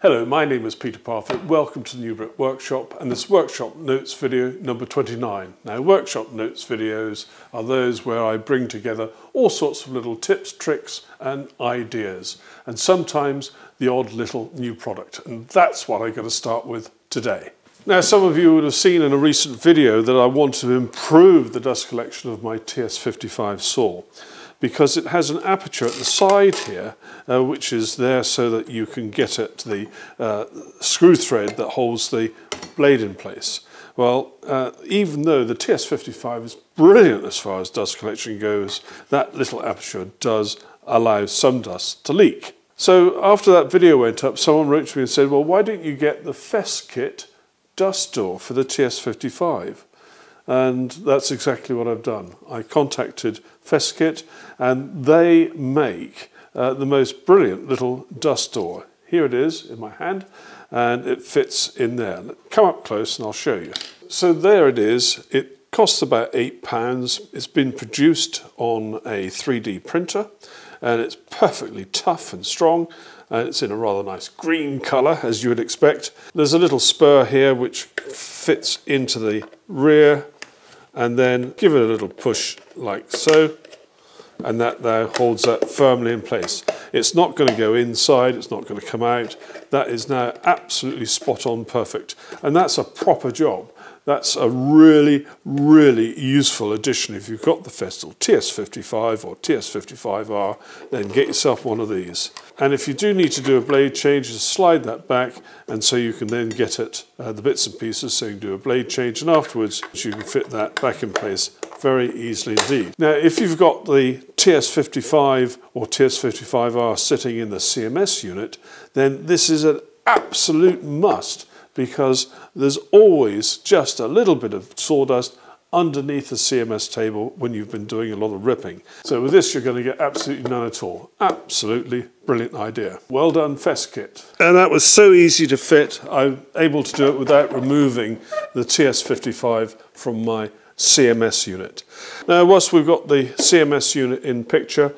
Hello, my name is Peter Parfitt. Welcome to the New Brick Workshop and this workshop notes video number 29. Now, workshop notes videos are those where I bring together all sorts of little tips, tricks and ideas, and sometimes the odd little new product, and that's what I'm going to start with today. Now, some of you would have seen in a recent video that I want to improve the dust collection of my TS55 saw, because it has an aperture at the side here, which is there so that you can get at the screw thread that holds the blade in place. Well, even though the TS55 is brilliant as far as dust collection goes, that little aperture does allow some dust to leak. So after that video went up, someone wrote to me and said, well, why don't you get the Festkit dust door for the TS55? And that's exactly what I've done. I contacted Festkit and they make the most brilliant little dust door. Here it is in my hand and it fits in there. Come up close and I'll show you. So there it is. It costs about £8. It's been produced on a 3D printer and it's perfectly tough and strong. And it's in a rather nice green colour, as you would expect. There's a little spur here which fits into the rear, and then give it a little push like so, and that now holds that firmly in place. It's not going to go inside, it's not going to come out. That is now absolutely spot on perfect, and that's a proper job. That's a really, really useful addition. If you've got the Festool TS55 or TS55R, then get yourself one of these. And if you do need to do a blade change, just slide that back, and so you can then get at the bits and pieces, so you can do a blade change, and afterwards you can fit that back in place very easily indeed. Now, if you've got the TS55 or TS55R sitting in the CMS unit, then this is an absolute must, because there's always just a little bit of sawdust underneath the CMS table when you've been doing a lot of ripping. So with this, you're going to get absolutely none at all. Absolutely brilliant idea. Well done, Festkit. And that was so easy to fit. I'm able to do it without removing the TS55 from my CMS unit. Now, whilst we've got the CMS unit in picture,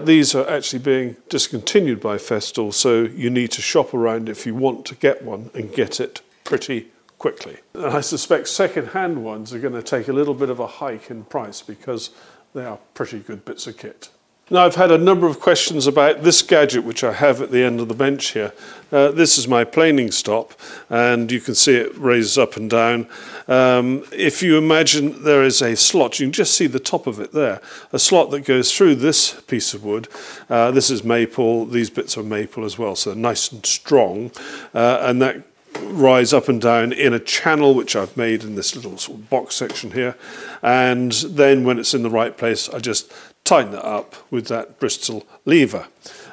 these are actually being discontinued by Festool, so you need to shop around if you want to get one and get it pretty quickly. And I suspect second-hand ones are going to take a little bit of a hike in price because they are pretty good bits of kit. Now, I've had a number of questions about this gadget which I have at the end of the bench here. This is my planing stop, and you can see it raises up and down. If you imagine there is a slot, you can just see the top of it there, a slot that goes through this piece of wood. This is maple, these bits are maple as well, so they're nice and strong, and that rise up and down in a channel which I've made in this little sort of box section here, and then when it's in the right place I just tighten it up with that Bristol lever,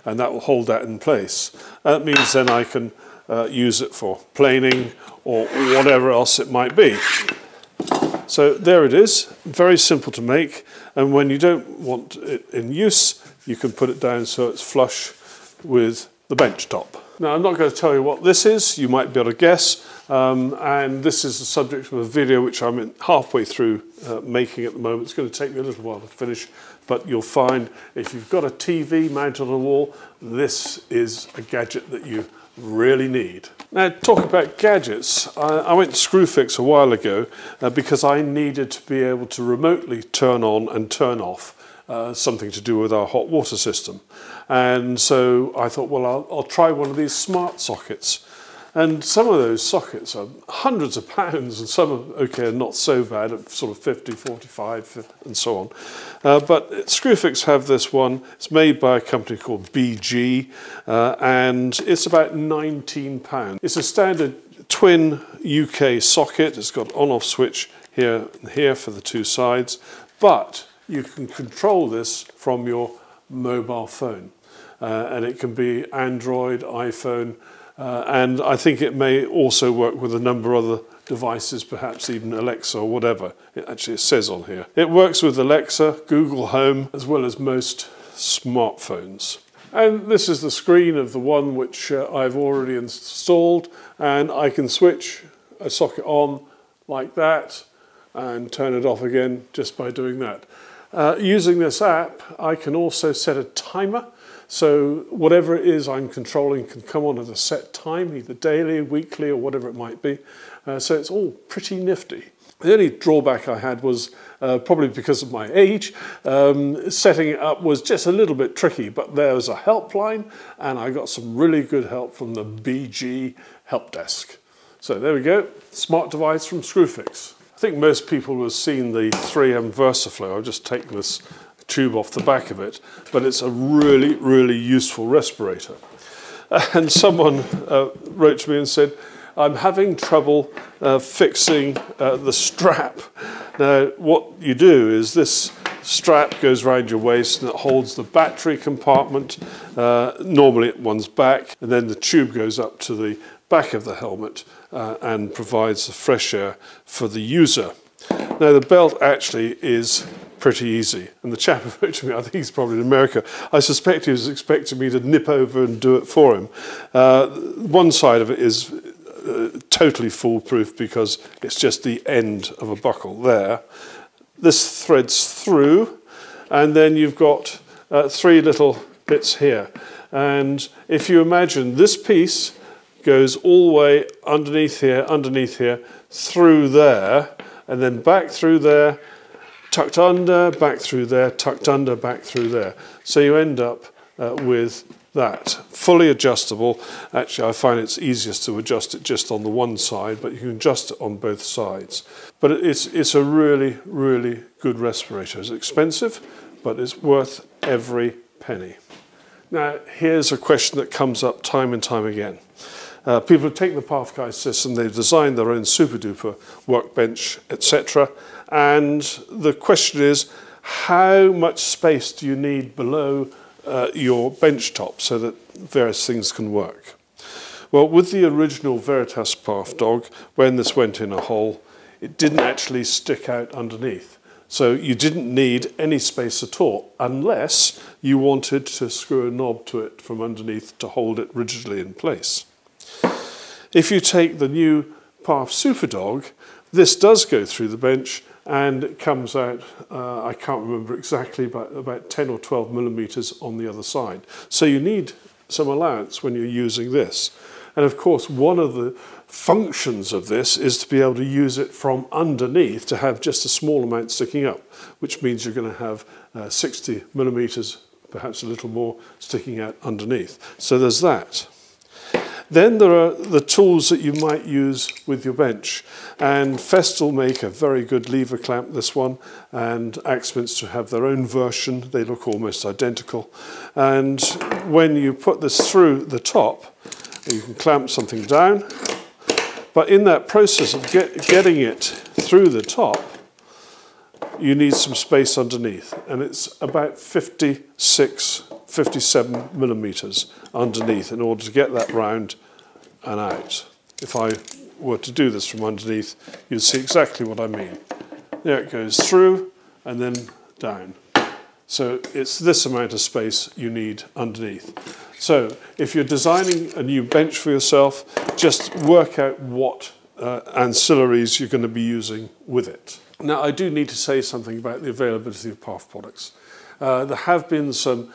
and that will hold that in place. That means then I can use it for planing or whatever else it might be. So there it is, very simple to make, and when you don't want it in use you can put it down so it's flush with the bench top. Now, I'm not going to tell you what this is, you might be able to guess, and this is the subject of a video which I'm halfway through making at the moment. It's going to take me a little while to finish, but you'll find if you've got a TV mounted on a wall, this is a gadget that you really need. Now, talking about gadgets, I went to Screwfix a while ago because I needed to be able to remotely turn on and turn off something to do with our hot water system. And so I thought, well, I'll try one of these smart sockets. And some of those sockets are hundreds of pounds, and some are, okay, not so bad, at sort of 50, 45, and so on. But Screwfix have this one. It's made by a company called BG, and it's about £19. It's a standard twin UK socket. It's got on-off switch here and here for the two sides, but you can control this from your mobile phone, and it can be Android, iPhone, and I think it may also work with a number of other devices, perhaps even Alexa or whatever. It actually says on here. It works with Alexa, Google Home, as well as most smartphones. And this is the screen of the one which I've already installed, and I can switch a socket on like that and turn it off again just by doing that. Using this app, I can also set a timer. So whatever it is I'm controlling can come on at a set time, either daily, weekly, or whatever it might be. So it's all pretty nifty. The only drawback I had was probably because of my age, setting it up was just a little bit tricky, but there was a helpline and I got some really good help from the BG help desk. So there we go, smart device from Screwfix. I think most people will have seen the 3M VersaFlow. I've just taken this tube off the back of it, but it's a really, really useful respirator. And someone wrote to me and said, I'm having trouble fixing the strap. Now, what you do is this strap goes around your waist and it holds the battery compartment, normally at one's back, and then the tube goes up to the back of the helmet and provides the fresh air for the user. Now, the belt actually is pretty easy. And the chap who wrote to me, I think he's probably in America, I suspect he was expecting me to nip over and do it for him. One side of it is totally foolproof because it's just the end of a buckle there. This threads through, and then you've got 3 little bits here. And if you imagine this piece goes all the way underneath here, through there, and then back through there, tucked under, back through there, tucked under, back through there. So you end up with that, fully adjustable. Actually, I find it's easiest to adjust it just on the one side, but you can adjust it on both sides. But it's a really, really good respirator. It's expensive, but it's worth every penny. Now, here's a question that comes up time and time again. People have taken the Pathguide system, they've designed their own super-duper workbench, etc. And the question is, how much space do you need below your bench top so that various things can work? Well, with the original Veritas Path Dog, when this went in a hole, it didn't actually stick out underneath. So you didn't need any space at all, unless you wanted to screw a knob to it from underneath to hold it rigidly in place. If you take the new Path Superdog, this does go through the bench and it comes out, I can't remember exactly, but about 10 or 12 millimeters on the other side. So you need some allowance when you're using this. And of course, one of the functions of this is to be able to use it from underneath to have just a small amount sticking up, which means you're going to have 60 millimeters, perhaps a little more, sticking out underneath. So there's that. Then there are the tools that you might use with your bench. And Festal make a very good lever clamp, this one, and Axminster have their own version. They look almost identical. And when you put this through the top, you can clamp something down. But in that process of getting it through the top, you need some space underneath. And it's about 56, 57 millimeters underneath in order to get that round and out. If I were to do this from underneath, you'd see exactly what I mean. There it goes through and then down. So it's this amount of space you need underneath. So if you're designing a new bench for yourself, just work out what ancillaries you're going to be using with it. Now, I do need to say something about the availability of Path products. There have been some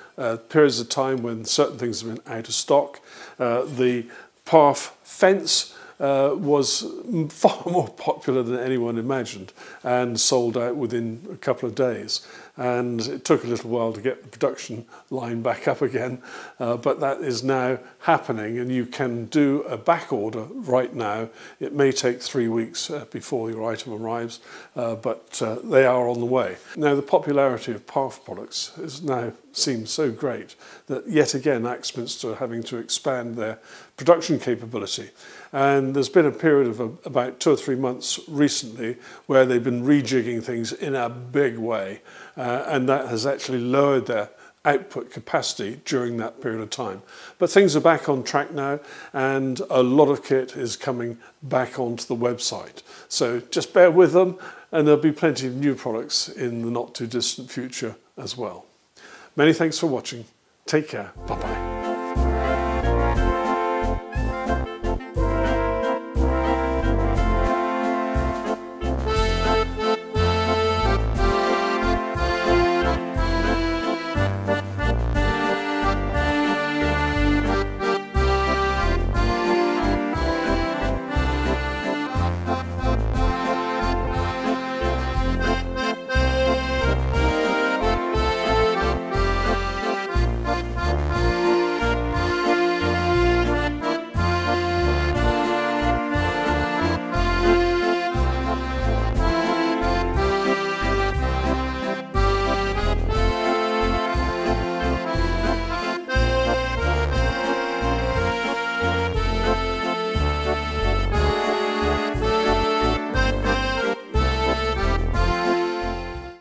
periods of time when certain things have been out of stock. The Path fence was far more popular than anyone imagined and sold out within a couple of days. And it took a little while to get the production line back up again, but that is now happening, and you can do a back order right now. It may take 3 weeks before your item arrives, but they are on the way. Now, the popularity of Path products is now seems so great that yet again Axminster are having to expand their production capability. And there's been a period of about 2 or 3 months recently where they've been rejigging things in a big way, and that has actually lowered their output capacity during that period of time. But things are back on track now, and a lot of kit is coming back onto the website. So just bear with them, and there'll be plenty of new products in the not too distant future as well. Many thanks for watching. Take care. Bye-bye.